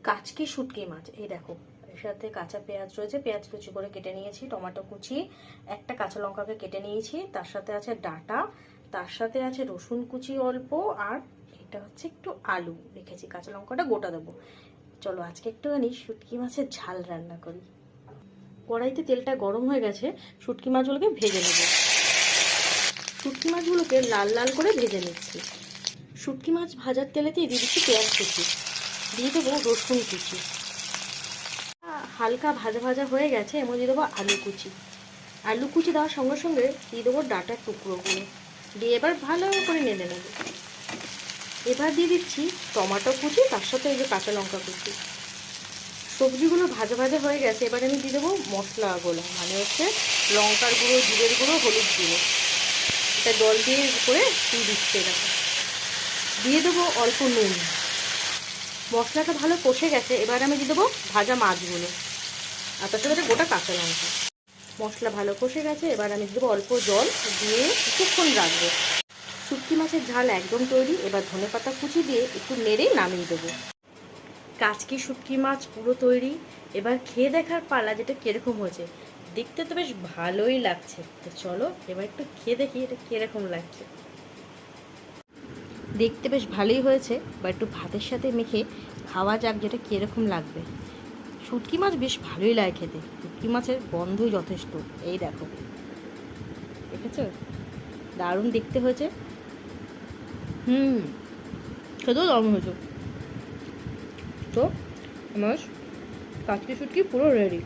কাচকি শুটকি মাছ, এই দেখো এর সাথে কাঁচা পেঁয়াজ রয়েছে, পেঁয়াজ কুচি করে কেটে নিয়েছি, টমেটো কুচি, একটা কাঁচা লঙ্কাকে কেটে নিয়েছি, তার সাথে আছে ডাঁটা, তার সাথে আছে রসুন কুচি অল্প, আর এটা হচ্ছে একটু আলু রেখেছি, কাঁচা লঙ্কাটা গোটা দেবো। চলো আজকে একটুখানি শুটকি মাছের ঝাল রান্না করি। কড়াইতে তেলটা গরম হয়ে গেছে, শুটকি মাছগুলোকে ভেজে নেব। শুটকি মাছগুলোকে লাল লাল করে ভেজে নিচ্ছি। শুটকি মাছ ভাজার তেলেতেই দিয়ে দিচ্ছি পেঁয়াজ কুচি, দিয়ে দেবো রসুন কুচি, হালকা ভাজা ভাজা হয়ে গেছে, এর মধ্যে দেবো আলু কুচি। আলু কুচি দেওয়ার সঙ্গে সঙ্গে দিয়ে দেবো ডাঁটার টুকরোগুলো, দিয়ে এবার ভালো করে নেড়ে নেব। এবার দিয়ে দিচ্ছি টমেটো কুচি, তার সাথে এই যে কাঁচা লঙ্কা কুচি। সবজিগুলো ভাজা ভাজা হয়ে গেছে, এবার আমি দিয়ে দেবো মশলাগুলো, মানে হচ্ছে লঙ্কার গুঁড়ো, জিরের গুঁড়ো, হলুদ গুঁড়ো। এটা জল দিয়ে করে দিয়ে দিচ্ছি, এরকম দিয়ে দেবো অল্প নুন। মশলাটা ভালো কষে গেছে, এবার আমি দিয়ে দেবো ভাজা মাছগুলো, আর তার সাথে গোটা কাঁচা লঙ্কা। মশলা ভালো কষে গেছে, এবার আমি দেবো অল্প জল, দিয়ে কিছুক্ষণ রাখবো। শুটকি মাছের ঝাল একদম তৈরি। এবার ধনেপাতা কুচি দিয়ে একটু নেড়ে নামিয়ে দেবো। কাচকি শুটকি মাছ পুরো তৈরি। এবার খেয়ে দেখার পালা, যেটা কীরকম হয়েছে। দেখতে তো বেশ ভালোই লাগছে, তো চলো এবার একটু খেয়ে দেখি এটা কীরকম লাগছে। দেখতে বেশ ভালোই হয়েছে, বা একটু ভাতের সাথে মেখে খাওয়া যাক যেটা কীরকম লাগবে। শুটকি মাছ বেশ ভালোই লাগে খেতে, শুটকি মাছের গন্ধই যথেষ্ট। এই দেখো, দেখেছো, দারুণ দেখতে হয়েছে। খেতেও দারুণ হয়েছে। তো আমার কাচকি শুটকি পুরো রেডি।